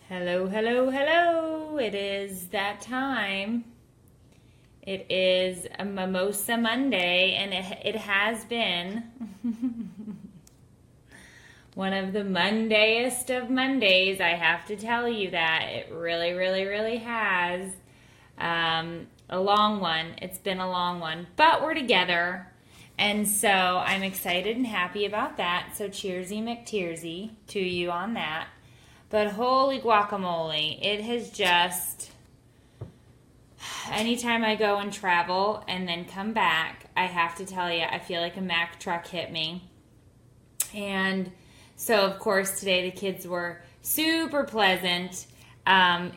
Hello, hello, hello. It is that time. It is a Mimosa Monday, and it has been one of the Mondayest of Mondays. I have to tell you that. It really, really, really has. A long one. It's been a long one. But we're together, and so I'm excited and happy about that. So cheersy McTearsy to you on that. But holy guacamole, it has just, anytime I go and travel and then come back, I have to tell you, I feel like a Mack truck hit me. And so, of course, today the kids were super pleasant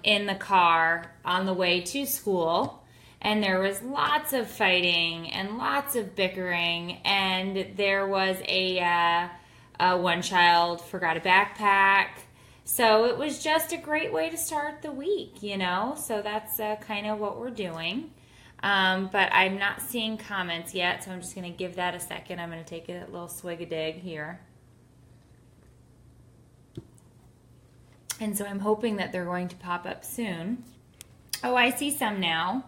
in the car on the way to school. And there was lots of fighting and lots of bickering. And there was a one child forgot a backpack. So it was just a great way to start the week, you know. So that's kind of what we're doing. But I'm not seeing comments yet, so I'm just going to give that a second. I'm going to take a little swig of dig here. And so I'm hoping that they're going to pop up soon. Oh, I see some now.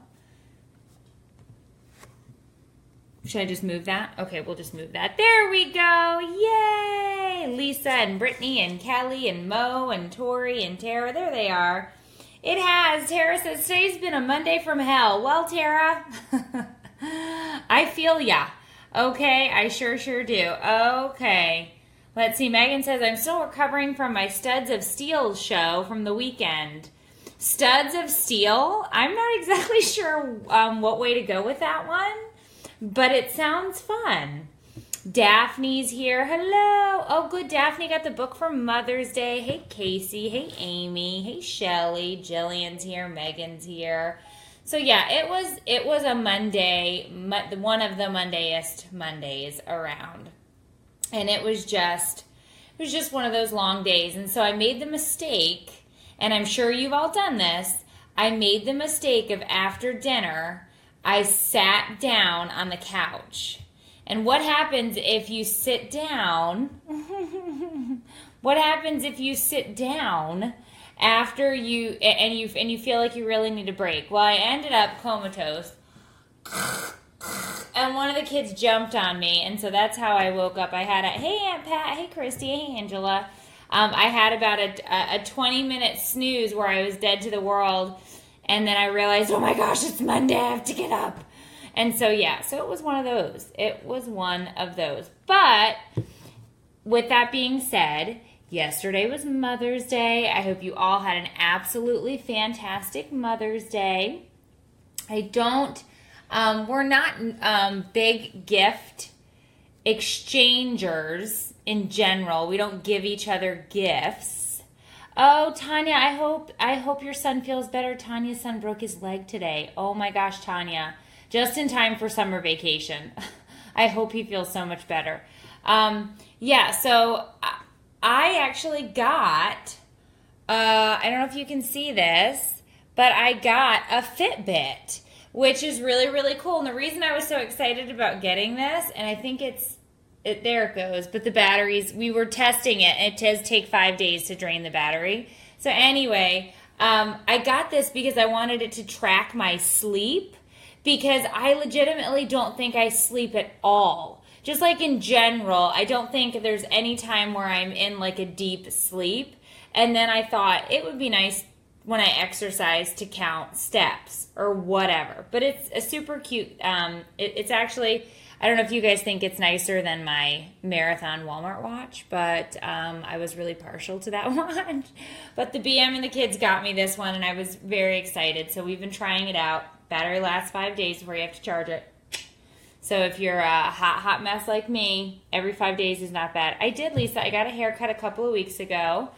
Should I just move that? Okay, we'll just move that. There we go. Yay! Lisa and Brittany and Kelly and Mo and Tori and Tara. There they are. It has. Tara says, today's been a Monday from hell. Well, Tara, I feel ya. Okay, I sure do. Okay. Let's see. Megan says, I'm still recovering from my Studs of Steel show from the weekend. Studs of Steel? I'm not exactly sure what way to go with that one. But it sounds fun. Daphne's here. Hello. Oh, good. Daphne got the book for Mother's Day. Hey, Casey. Hey, Amy. Hey, Shelly. Jillian's here. Megan's here. So, yeah, it was a Monday, one of the Mondayest Mondays around. And it was just one of those long days. And so I made the mistake, and I'm sure you've all done this, I made the mistake of after dinner, I sat down on the couch. And what happens if you sit down? What happens if you sit down after you feel like you really need a break? Well, I ended up comatose. And one of the kids jumped on me, and so that's how I woke up. I had hey Aunt Pat, hey Christy, hey Angela. I had about a 20-minute snooze where I was dead to the world. And then I realized, oh my gosh, it's Monday, I have to get up. And so, yeah, so it was one of those. It was one of those. But with that being said, yesterday was Mother's Day. I hope you all had an absolutely fantastic Mother's Day. We're not big gift exchangers in general. We don't give each other gifts. Oh, Tanya, I hope your son feels better. Tanya's son broke his leg today. Oh my gosh, Tanya. Just in time for summer vacation. I hope he feels so much better. Yeah, so I actually got, I don't know if you can see this, but I got a Fitbit, which is really, really cool. And the reason I was so excited about getting this, and I think there it goes. But the batteries, we were testing it, and it does take 5 days to drain the battery. So anyway, I got this because I wanted it to track my sleep, because I legitimately don't think I sleep at all. Just like in general, I don't think there's any time where I'm in like a deep sleep. And then I thought it would be nice when I exercise to count steps or whatever. But it's a super cute, it's actually, I don't know if you guys think it's nicer than my Marathon Walmart watch, but I was really partial to that one. But the BM and the kids got me this one, and I was very excited. So we've been trying it out. Battery lasts 5 days before you have to charge it. So if you're a hot mess like me, every 5 days is not bad. I did, Lisa. I got a haircut a couple of weeks ago,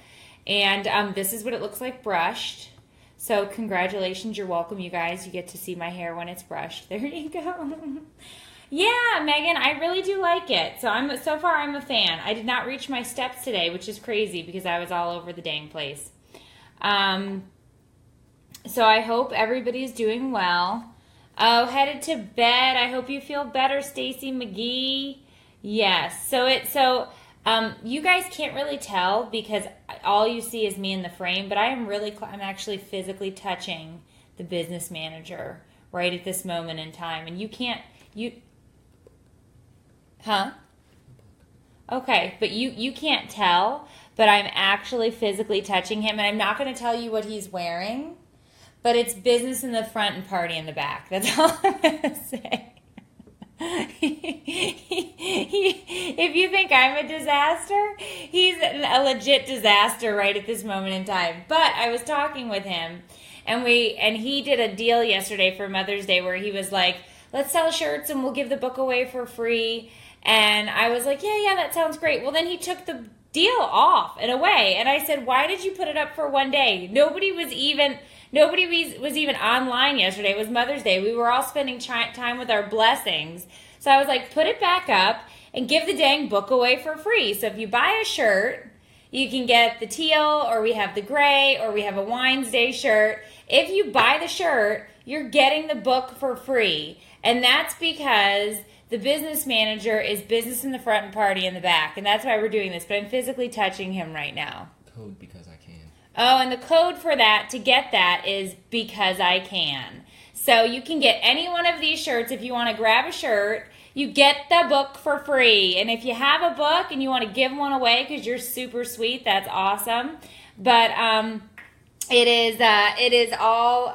and this is what it looks like brushed. So congratulations. You're welcome, you guys. You get to see my hair when it's brushed. There you go. Yeah, Megan, I really do like it. So far I'm a fan. I did not reach my steps today, which is crazy because I was all over the dang place. So I hope everybody's doing well. Oh, headed to bed. I hope you feel better, Stacy McGee. Yes. So You guys can't really tell because all you see is me in the frame, but I'm actually physically touching the business manager right at this moment in time. And Okay, but you can't tell, but I'm actually physically touching him, and I'm not going to tell you what he's wearing, but it's business in the front and party in the back. That's all I'm going to say. If you think I'm a disaster, he's a legit disaster right at this moment in time. But I was talking with him, and he did a deal yesterday for Mother's Day where he was like, let's sell shirts and we'll give the book away for free. And I was like, yeah, that sounds great. Well, then he took the deal off and away. And I said, why did you put it up for one day? Nobody was even online yesterday. It was Mother's Day. We were all spending time with our blessings. So I was like, put it back up and give the dang book away for free. So if you buy a shirt, you can get the teal, or we have the gray, or we have a Wines Day shirt. If you buy the shirt, you're getting the book for free. And that's because the business manager is business in the front and party in the back. And that's why we're doing this. But I'm physically touching him right now. Code because I can. Oh, and the code for that, to get that, is because I can. So you can get any one of these shirts. If you want to grab a shirt, you get the book for free. And if you have a book and you want to give one away because you're super sweet, that's awesome. But it is all...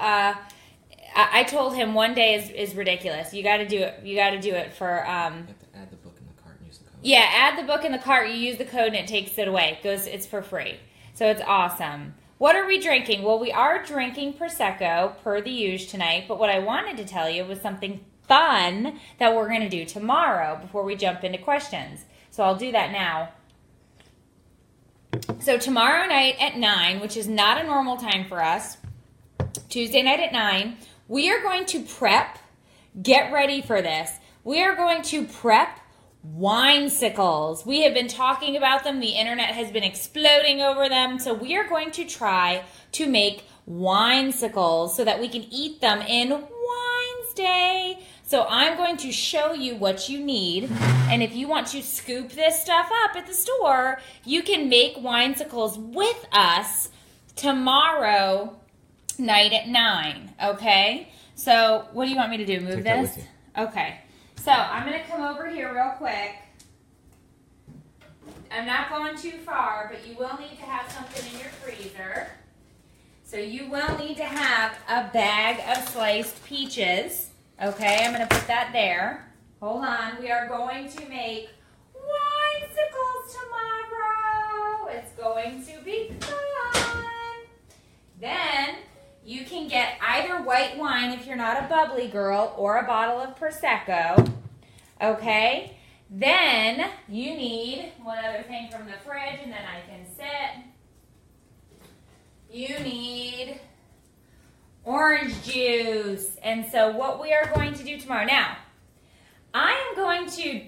I told him one day is ridiculous. You got to do it. You got to do it for... You have to add the book in the cart and use the code. Yeah, add the book in the cart. You use the code and it takes it away. It's for free. So it's awesome. What are we drinking? Well, we are drinking Prosecco per the usual tonight. But what I wanted to tell you was something fun that we're going to do tomorrow before we jump into questions. So I'll do that now. So tomorrow night at 9, which is not a normal time for us, Tuesday night at 9, we are going to prep. Get ready for this. We are going to prep winesicles. We have been talking about them. The internet has been exploding over them. So we are going to try to make winesicles so that we can eat them in Wines Day. So I'm going to show you what you need. And if you want to scoop this stuff up at the store, you can make winesicles with us tomorrow night at 9, okay? So what do you want me to do? Move this? Okay. So I'm going to come over here real quick. I'm not going too far, but you will need to have something in your freezer. So you will need to have a bag of sliced peaches. Okay, I'm going to put that there. Hold on. We are going to make winesicles tomorrow. It's going to be fun. Then you can get either white wine if you're not a bubbly girl or a bottle of Prosecco. Okay? Then you need one other thing from the fridge, and then I can sit. You need orange juice. And so what we are going to do tomorrow. Now, I am going to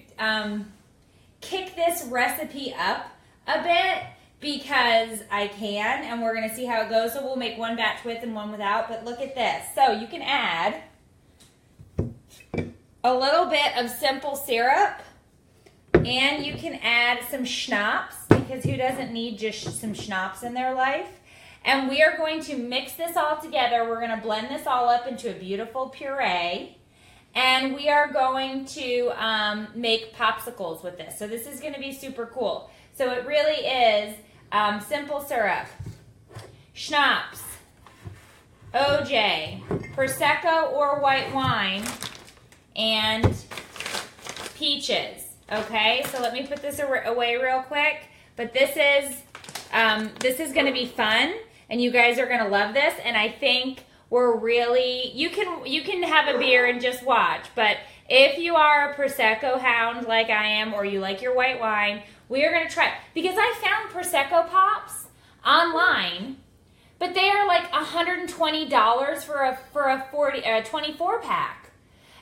kick this recipe up a bit because I can, and we're going to see how it goes. So we'll make one batch with and one without, but look at this. So you can add a little bit of simple syrup, and you can add some schnapps, because who doesn't need just some schnapps in their life? And we are going to mix this all together. We're going to blend this all up into a beautiful puree. And we are going to make popsicles with this. So this is going to be super cool. So it really is simple syrup, schnapps, OJ, Prosecco or white wine, and peaches. Okay, so let me put this away real quick. But this is going to be fun. And you guys are going to love this, and I think we're really, you can have a beer and just watch, but if you are a Prosecco hound like I am, or you like your white wine, we are going to try, because I found Prosecco pops online, but they are like $120 for a 24 pack,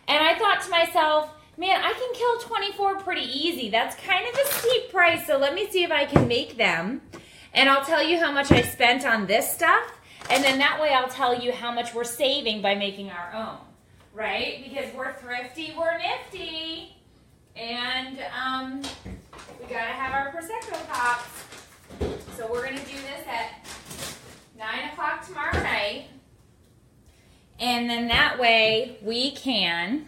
and I thought to myself, man, I can kill 24 pretty easy. That's kind of a steep price, so let me see if I can make them. And I'll tell you how much I spent on this stuff, and then that way I'll tell you how much we're saving by making our own, right? Because we're thrifty, we're nifty. And we gotta have our Prosecco pops. So we're gonna do this at 9 o'clock tomorrow night. And then that way we can,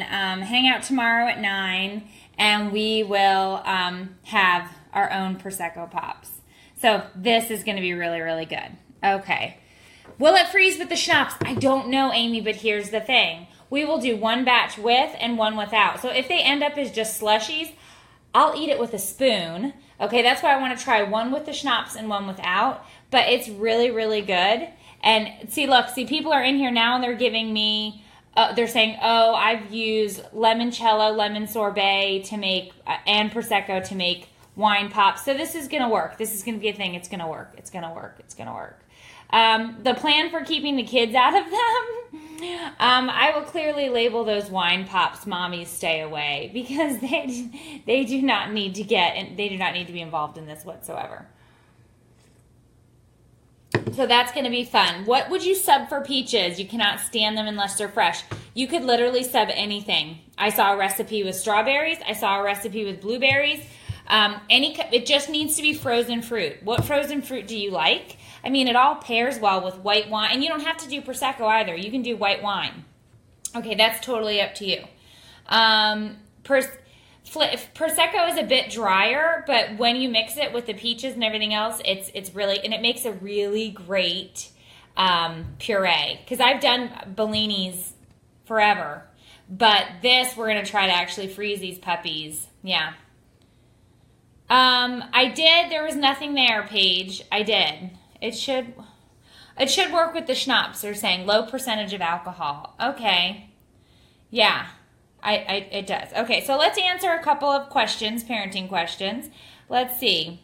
hang out tomorrow at 9, and we will have our own Prosecco pops. So this is going to be really, really good. Okay. Will it freeze with the schnapps? I don't know, Amy, but here's the thing. We will do one batch with and one without. So if they end up as just slushies, I'll eat it with a spoon. Okay, that's why I want to try one with the schnapps and one without. But it's really, really good. And see, people are in here now and they're giving me, they're saying, oh, I've used limoncello, lemon sorbet to make, and Prosecco to make wine pops. So this is going to work. This is going to be a thing. It's going to work. It's going to work. It's going to work. The plan for keeping the kids out of them, I will clearly label those wine pops "Mommies stay away" because they do not need to be involved in this whatsoever. So that's going to be fun. What would you sub for peaches? You cannot stand them unless they're fresh. You could literally sub anything. I saw a recipe with strawberries. I saw a recipe with blueberries. It just needs to be frozen fruit. What frozen fruit do you like? I mean, it all pairs well with white wine. And you don't have to do Prosecco either. You can do white wine. Okay, that's totally up to you. Prosecco is a bit drier, but when you mix it with the peaches and everything else, it's really, and it makes a really great puree. Because I've done Bellinis forever. But this, we're going to try to actually freeze these puppies. Yeah. I did. There was nothing there, Paige. I did. It should work with the schnapps. They're saying low percentage of alcohol. Okay. Yeah. It does. Okay, so let's answer a couple of questions, parenting questions. Let's see.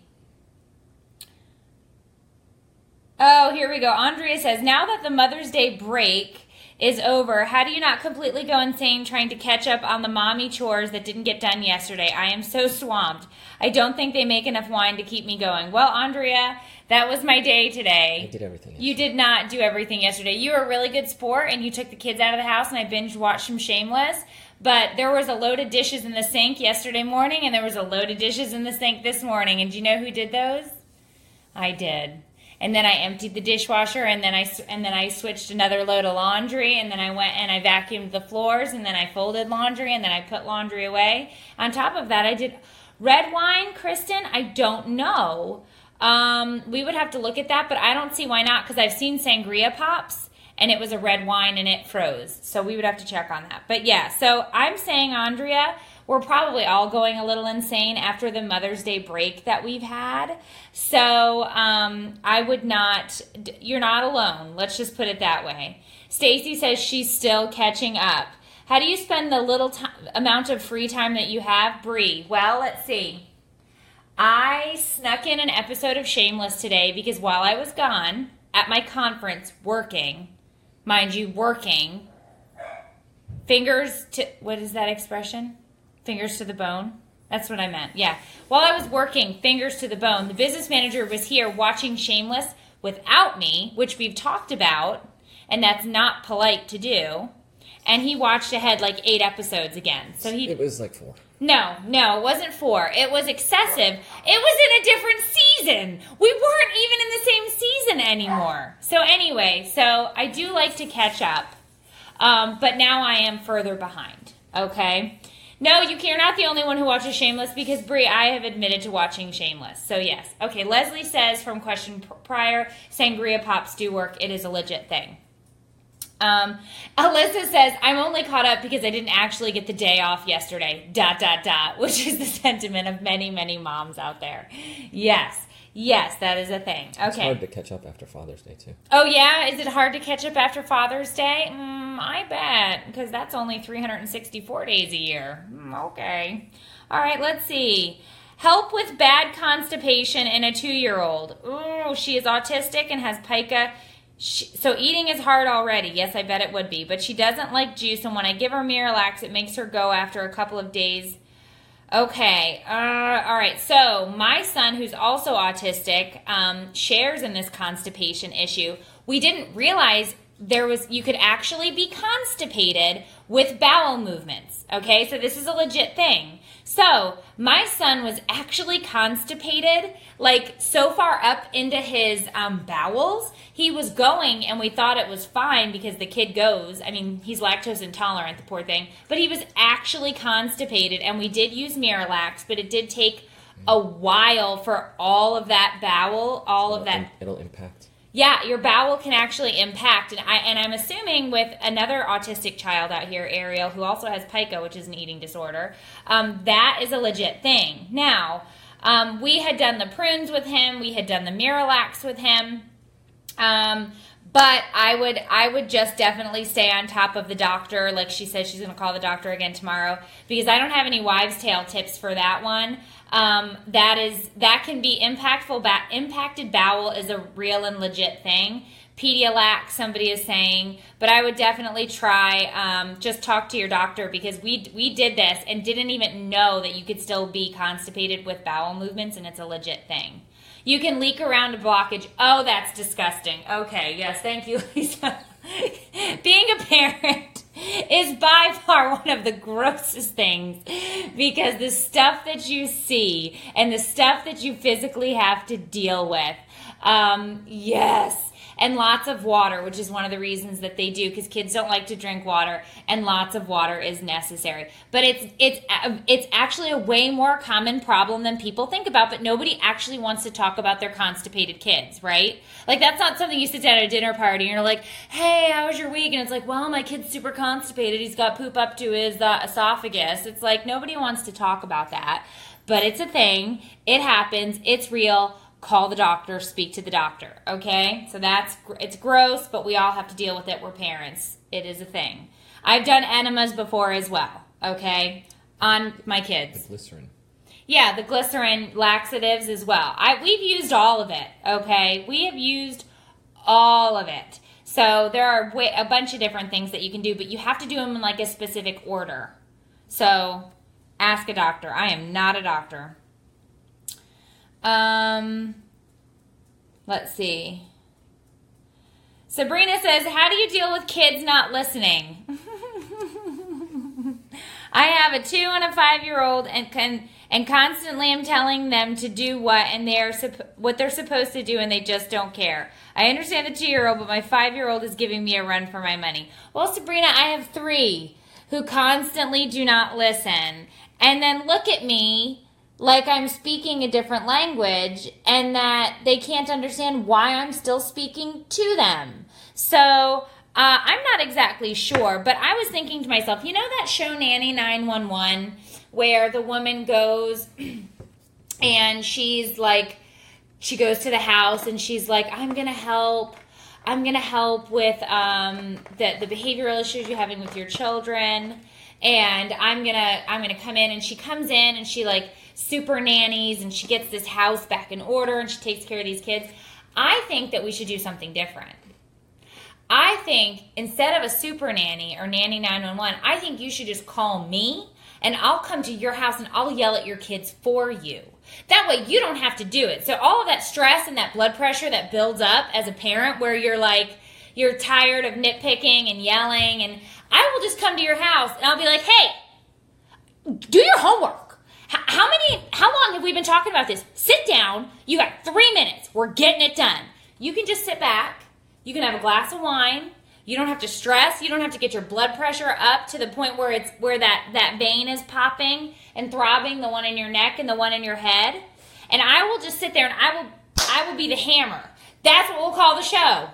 Oh, here we go. Andrea says, now that the Mother's Day break is over, how do you not completely go insane trying to catch up on the mommy chores that didn't get done yesterday? I am so swamped. I don't think they make enough wine to keep me going. Well, Andrea, that was my day today. I did everything yesterday. You did not do everything yesterday. You were a really good sport, and you took the kids out of the house, and I binge watched some Shameless. But there was a load of dishes in the sink yesterday morning, and there was a load of dishes in the sink this morning. And do you know who did those? I did. And then I emptied the dishwasher, and then I switched another load of laundry, and then I went and I vacuumed the floors, and then I folded laundry, and then I put laundry away. On top of that, I did red wine, Kristen. I don't know. We would have to look at that, but I don't see why not, because I've seen sangria pops, and it was a red wine, and it froze. So we would have to check on that. But yeah, so I'm saying, Andrea, we're probably all going a little insane after the Mother's Day break that we've had. So I would not, you're not alone. Let's just put it that way. Stacy says she's still catching up. How do you spend the little amount of free time that you have, Bree? Well, let's see. I snuck in an episode of Shameless today because while I was gone at my conference working, mind you, working, fingers to, what is that expression? Fingers to the bone? That's what I meant. Yeah. While I was working, fingers to the bone, the business manager was here watching Shameless without me, which we've talked about, and that's not polite to do. And he watched ahead like 8 episodes again. So it was like 4. No, it wasn't 4. It was excessive. It was in a different season. We weren't even in the same season anymore. So anyway, so I do like to catch up. But now I am further behind. Okay? No, you're not the only one who watches Shameless because, Brie, I have admitted to watching Shameless. So, yes. Okay, Leslie says from question prior, sangria pops do work. It is a legit thing. Alyssa says, I'm only caught up because I didn't actually get the day off yesterday, ... which is the sentiment of many, many moms out there. Yes, that is a thing. Okay. It's hard to catch up after Father's Day, too. Oh, yeah? Is it hard to catch up after Father's Day? I bet, because that's only 364 days a year. Okay. All right, let's see. Help with bad constipation in a 2-year-old. Ooh, she is autistic and has pica. So eating is hard already. Yes, I bet it would be. But she doesn't like juice, and when I give her Miralax, it makes her go after a couple of days. Okay. All right. So my son, who's also autistic, shares in this constipation issue. We didn't realize you could actually be constipated with bowel movements. Okay, so this is a legit thing. So my son was actually constipated, like so far up into his bowels. He was going, and we thought it was fine because the kid goes. I mean, he's lactose intolerant, the poor thing. But he was actually constipated, and we did use Miralax, but it did take a while for all of that bowel, It'll impact. Yeah, your bowel can actually impact, and I'm assuming with another autistic child out here, Ariel, who also has pica, which is an eating disorder, that is a legit thing. Now, we had done the prunes with him, we had done the Miralax with him, but I would just definitely stay on top of the doctor. Like she said, she's going to call the doctor again tomorrow, because I don't have any wives' tale tips for that one. That can be impactful. Impacted bowel is a real and legit thing. Pedialac, somebody is saying, but I would definitely try, just talk to your doctor, because we did this and didn't even know that you could still be constipated with bowel movements, and it's a legit thing. You can leak around a blockage. Oh, that's disgusting. Okay, yes, thank you, Lisa. Being a parent is by far one of the grossest things, because the stuff that you see and the stuff that you physically have to deal with, yes. And lots of water, which is one of the reasons that they do, because kids don't like to drink water, and lots of water is necessary. But it's actually a way more common problem than people think about, but nobody actually wants to talk about their constipated kids, right? Like, that's not something you sit down at a dinner party and you're like, hey, how was your week? And it's like, well, my kid's super constipated. He's got poop up to his esophagus. It's like, nobody wants to talk about that. But it's a thing. It happens. It's real. Call the doctor, speak to the doctor, okay? So it's gross, but we all have to deal with it. We're parents. It is a thing. I've done enemas before as well, okay, on my kids. The glycerin. Yeah, the glycerin laxatives as well. We've used all of it, okay? We have used all of it. So there are a bunch of different things that you can do, but you have to do them in like a specific order. So ask a doctor. I am not a doctor. Let's see. Sabrina says, how do you deal with kids not listening? I have a 2 and a 5-year-old and constantly am telling them to do what they're supposed to do, and they just don't care. I understand the 2-year-old, but my 5-year-old is giving me a run for my money. Well, Sabrina, I have 3 who constantly do not listen, and then look at me like I'm speaking a different language, and that they can't understand why I'm still speaking to them. So I'm not exactly sure, but I was thinking to myself, you know that show Nanny 911, where the woman goes and she's like, she goes to the house and she's like, I'm gonna help with the behavioral issues you're having with your children, and I'm gonna come in. And she comes in and she like super nannies, and she gets this house back in order, and she takes care of these kids. I think that we should do something different. I think instead of a super nanny or nanny 911, I think you should just call me, and I'll come to your house and I'll yell at your kids for you. That way you don't have to do it. So all of that stress and that blood pressure that builds up as a parent, where you're tired of nitpicking and yelling, and I will just come to your house and I'll be like, hey, do your homework. How long have we been talking about this? Sit down. You got 3 minutes. We're getting it done. You can just sit back. You can have a glass of wine. You don't have to stress. You don't have to get your blood pressure up to the point where that vein is popping and throbbing, the one in your neck and the one in your head. And I will just sit there and I will be the hammer. That's what we'll call the show.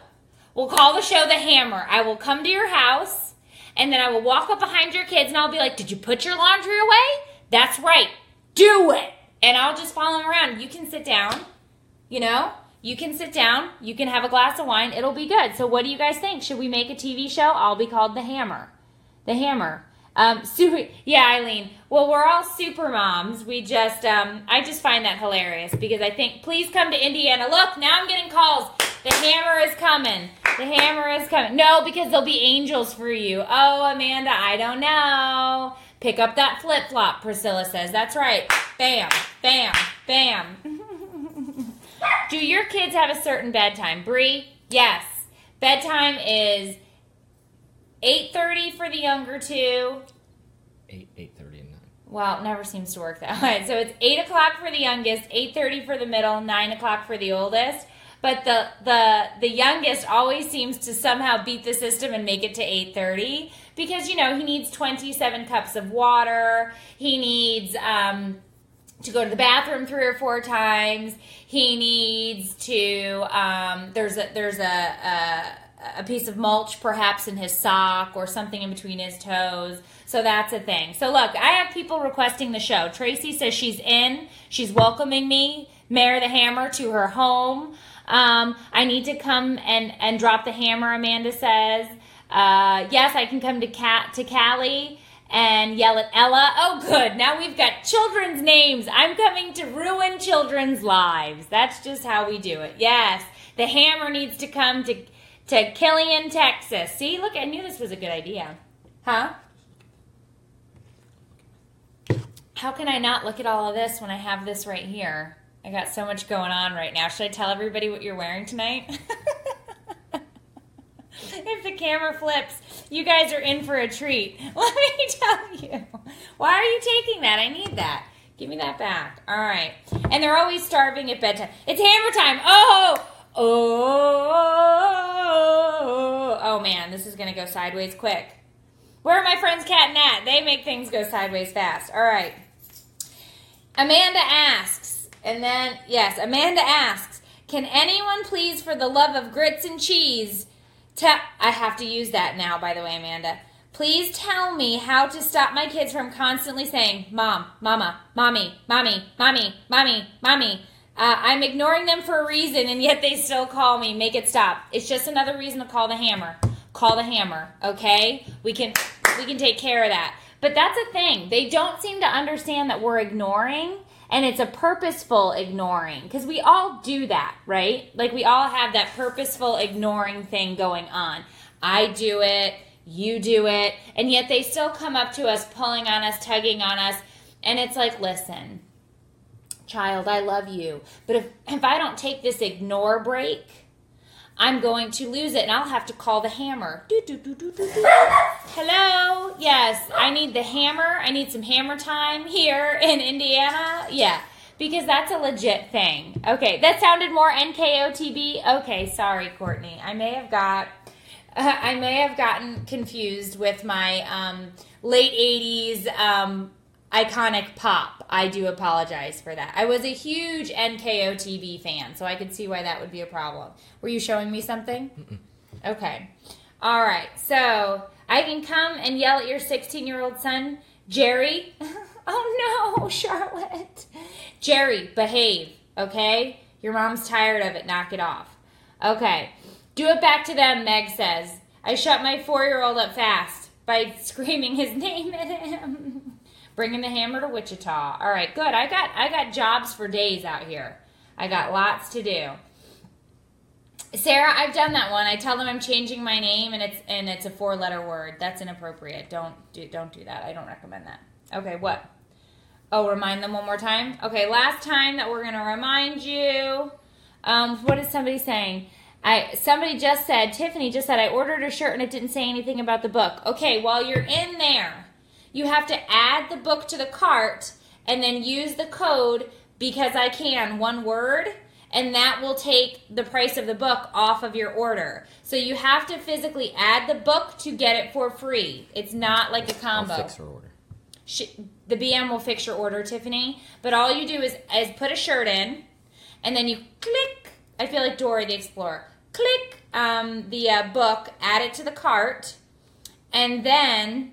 We'll call the show the hammer. I will come to your house, and then I will walk up behind your kids and I'll be like, did you put your laundry away? That's right. Do it. And I'll just follow them around. You can sit down, you can sit down, you can have a glass of wine. It'll be good. So what do you guys think? Should we make a TV show? I'll be called The Hammer. The Hammer. Yeah, Eileen. Well, we're all super moms. We just, I just find that hilarious, because I think, please come to Indiana. Look, now I'm getting calls. The hammer is coming. The hammer is coming. No, because there'll be angels for you. Oh, Amanda, I don't know. Pick up that flip-flop, Priscilla says. That's right. Bam, bam, bam. Do your kids have a certain bedtime? Bree? Yes. Bedtime is 8:30 for the younger two. 8:30 and 9. Well, it never seems to work that way. So it's 8 o'clock for the youngest, 8:30 for the middle, 9 o'clock for the oldest. But the youngest always seems to somehow beat the system and make it to 8:30 because, he needs 27 cups of water. He needs to go to the bathroom 3 or 4 times. He needs to, there's a piece of mulch perhaps in his sock or something in between his toes. So that's a thing. So look, I have people requesting the show. Tracy says she's in. She's welcoming me, Mayor the Hammer, to her home. I need to come and drop the hammer, Amanda says. Yes, I can come to Callie and yell at Ella. Oh, good. Now we've got children's names. I'm coming to ruin children's lives. That's just how we do it. Yes, the hammer needs to come to Killian, Texas. See, look, I knew this was a good idea. Huh? How can I not look at all of this when I have this right here? I got so much going on right now. Should I tell everybody what you're wearing tonight? If the camera flips, you guys are in for a treat. Let me tell you. Why are you taking that? I need that. Give me that back. All right. And they're always starving at bedtime. It's hammer time. Oh, man, this is going to go sideways quick. Where are my friends Cat and Nat? They make things go sideways fast. All right. Amanda asks, Amanda asks, can anyone please, for the love of grits and cheese, I have to use that now, by the way, Amanda. Please tell me how to stop my kids from constantly saying, Mom, Mama, Mommy, Mommy, Mommy, Mommy, Mommy. I'm ignoring them for a reason, and yet they still call me. Make it stop. It's just another reason to call the hammer. Call the hammer, okay? We can take care of that. But that's a thing. They don't seem to understand that we're ignoring, and it's a purposeful ignoring, because we all do that, right? Like, we all have that purposeful ignoring thing going on. I do it, you do it, and yet they still come up to us, pulling on us, tugging on us, and it's like, listen, child, I love you, but if I don't take this ignore break, I'm going to lose it, and I'll have to call the hammer. Hello? Yes, I need the hammer. I need some hammer time here in Indiana. Yeah, because that's a legit thing. Okay, that sounded more NKOTB. Okay, sorry, Courtney. I may have gotten confused with my late 80s iconic pop. I do apologize for that. I was a huge NKOTB fan, so I could see why that would be a problem. Were you showing me something? Mm-mm. Okay. All right. So I can come and yell at your 16-year-old son, Jerry. Oh, no, Charlotte. Jerry, behave, okay? Your mom's tired of it. Knock it off. Okay. Do it back to them, Meg says. I shut my 4-year-old up fast by screaming his name at him. Bringing the hammer to Wichita. All right, good. I got jobs for days out here. I got lots to do. Sarah, I've done that one. I tell them I'm changing my name, and it's a 4-letter word. That's inappropriate. Don't do that. I don't recommend that. Okay, what? Oh, remind them one more time. Okay, last time that we're gonna remind you. What is somebody saying? Somebody just said, Tiffany just said, I ordered a shirt and it didn't say anything about the book. Okay, while you're in there, you have to add the book to the cart and then use the code because I can, one word, and that will take the price of the book off of your order. So you have to physically add the book to get it for free. It's not like a combo. I'll fix her order. The BM will fix your order, Tiffany. But all you do is put a shirt in, and then you click. I feel like Dora the Explorer. Click the book, add it to the cart, and then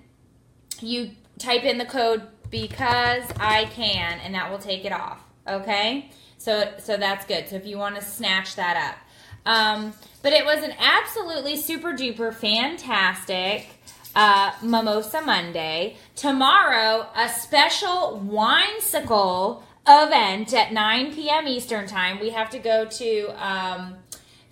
you type in the code because I can, and that will take it off. Okay? So that's good. So if you want to snatch that up. But it was an absolutely super duper fantastic MOMosa Monday. Tomorrow, a special Winesicle event at 9 p.m. Eastern Time. We have to go to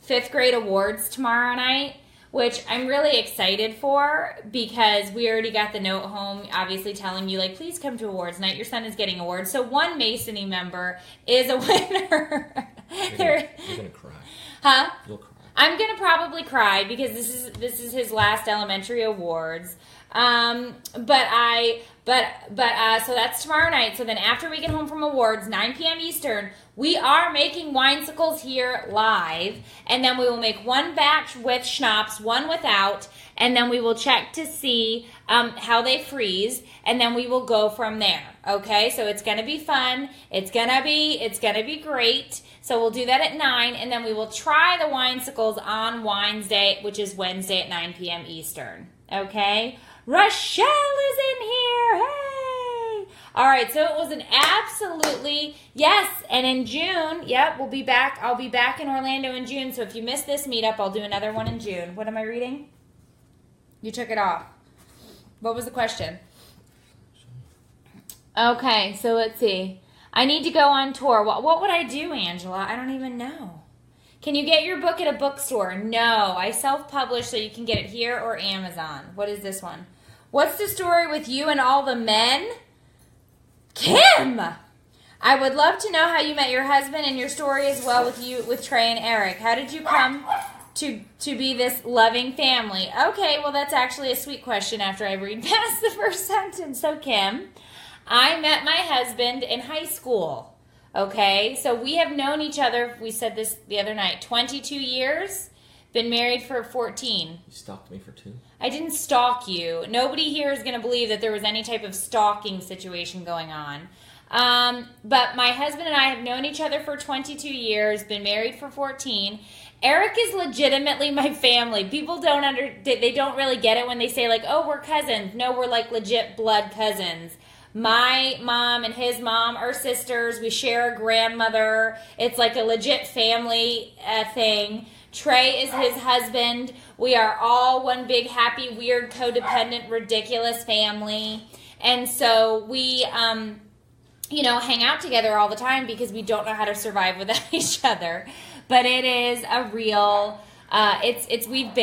5th grade awards tomorrow night, which I'm really excited for because we already got the note home, obviously telling you, like, please come to awards night. Your son is getting awards. So one Masony member is a winner. You're going to cry. Huh? You'll cry. I'm gonna probably cry because this is his last elementary awards. So that's tomorrow night. So then after we get home from awards, 9 p.m. Eastern, we are making winesicles here live, and then we will make one batch with schnapps, one without, and then we will check to see how they freeze, and then we will go from there. Okay, so it's gonna be fun. It's gonna be great. So we'll do that at 9, and then we will try the winesicles on Wines Day, which is Wednesday at 9 p.m. Eastern. Okay. Rochelle is in here. Hey! All right, so it was an absolutely, yes, and in June, yep, we'll be back. I'll be back in Orlando in June, so if you missed this meetup, I'll do another one in June. What am I reading? You took it off. What was the question? Okay, so let's see. I need to go on tour. What would I do, Angela? I don't even know. Can you get your book at a bookstore? No, I self-publish, so you can get it here or Amazon. What is this one? What's the story with you and all the men? Kim! I would love to know how you met your husband and your story as well with Trey and Eric. How did you come to be this loving family? Okay, well, that's actually a sweet question after I read past the first sentence. So, Kim, I met my husband in high school. Okay, so we have known each other, we said this the other night, 22 years, been married for 14. You stalked me for 2? I didn't stalk you. Nobody here is going to believe that there was any type of stalking situation going on. But my husband and I have known each other for 22 years, been married for 14. Eric is legitimately my family. People they don't really get it when they say like, oh, we're cousins. No, we're like legit blood cousins. My mom and his mom are sisters. We share a grandmother. It's like a legit family thing. Trey is his husband. We are all one big, happy, weird, codependent, ridiculous family. And so we, hang out together all the time because we don't know how to survive without each other. But it is a real, we've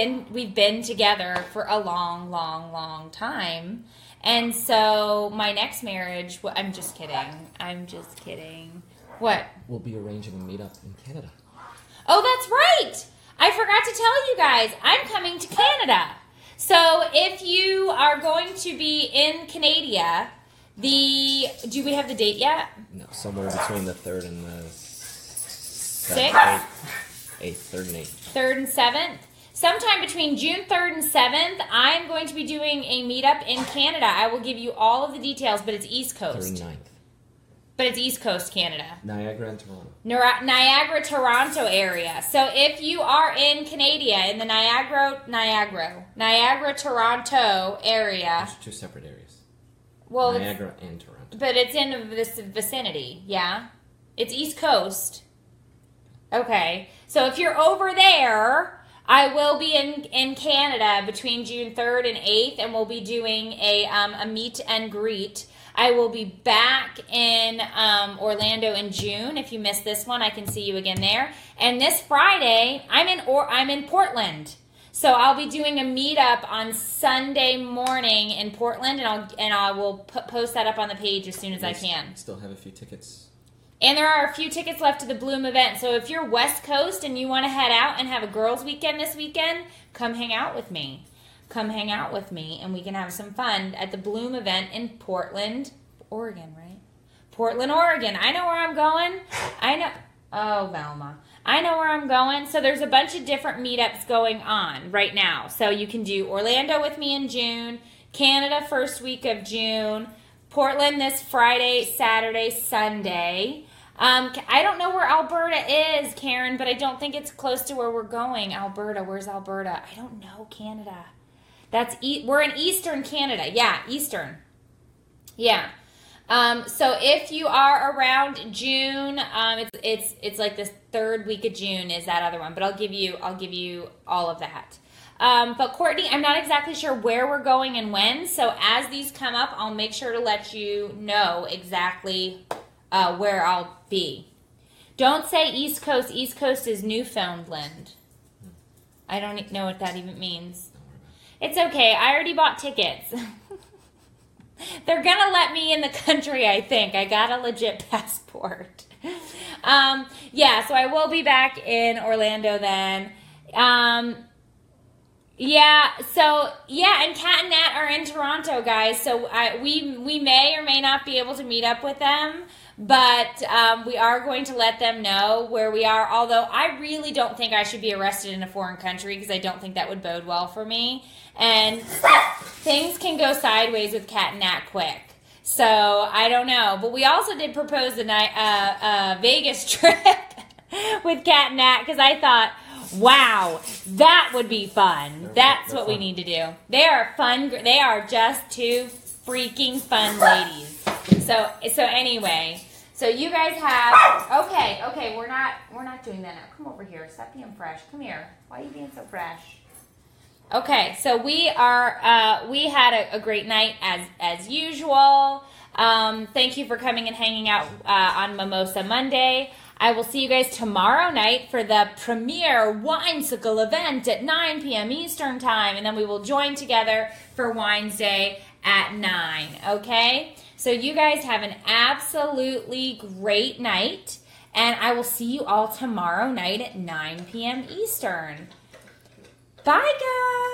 been together for a long, long, long time. And so my next marriage, I'm just kidding. What? We'll be arranging a meetup in Canada. Oh, that's right. I forgot to tell you guys, I'm coming to Canada. So if you are going to be in Canada, do we have the date yet? No, somewhere between the 3rd and the 6th? 8th, 3rd and 8th. 3rd and 7th? Sometime between June 3rd and 7th, I'm going to be doing a meetup in Canada. I will give you all of the details, but it's East Coast. 3rd and 9th. But it's East Coast Canada. Niagara and Toronto. Niagara, Toronto area. So if you are in Canada, in the Niagara, Toronto area. Those are 2 separate areas. Well, Niagara and Toronto. But it's in this vicinity, yeah? It's East Coast. Okay. So if you're over there, I will be in Canada between June 3rd and 8th, and we'll be doing a meet and greet. I will be back in Orlando in June. If you missed this one, I can see you again there. And this Friday, I'm in Portland, so I'll be doing a meetup on Sunday morning in Portland, and I will post that up on the page as soon as I can. Still have a few tickets. And there are a few tickets left to the Bloom event. So if you're West Coast and you want to head out and have a girls' weekend this weekend, come hang out with me. Come hang out with me, and we can have some fun at the Bloom event in Portland, Oregon, right? Portland, Oregon. I know where I'm going. Oh, Velma. I know where I'm going. So there's a bunch of different meetups going on right now. So you can do Orlando with me in June, Canada first week of June, Portland this Friday, Saturday, Sunday. I don't know where Alberta is, Karen, but I don't think it's close to where we're going. Alberta, where's Alberta? I don't know, Canada. We're in Eastern Canada. Yeah, Eastern. Yeah. So if you are around June, it's like the 3rd week of June is that other one, but I'll give you all of that. But Courtney, I'm not exactly sure where we're going and when, so as these come up, I'll make sure to let you know exactly where I'll be. Don't say East Coast. East Coast is Newfoundland. I don't know what that even means. It's okay. I already bought tickets. They're going to let me in the country, I think. I got a legit passport. So I will be back in Orlando then. Yeah, so, yeah, and Kat and Nat are in Toronto, guys, so we may or may not be able to meet up with them, but we are going to let them know where we are, although I really don't think I should be arrested in a foreign country, because I don't think that would bode well for me, and things can go sideways with Kat and Nat quick, so I don't know, but we also did propose a Vegas trip with Kat and Nat, because I thought, wow, that would be fun. That's what we need to do. They are fun. They are just two freaking fun ladies. So anyway, so you guys have okay. We're not doing that now. Come over here. Stop being fresh. Come here. Why are you being so fresh? Okay, so we had a great night as usual. Thank you for coming and hanging out on MOMosa Monday. I will see you guys tomorrow night for the premiere Winesicle event at 9 p.m. Eastern Time, and then we will join together for Wines Day at 9, okay? So you guys have an absolutely great night, and I will see you all tomorrow night at 9 p.m. Eastern. Bye, guys!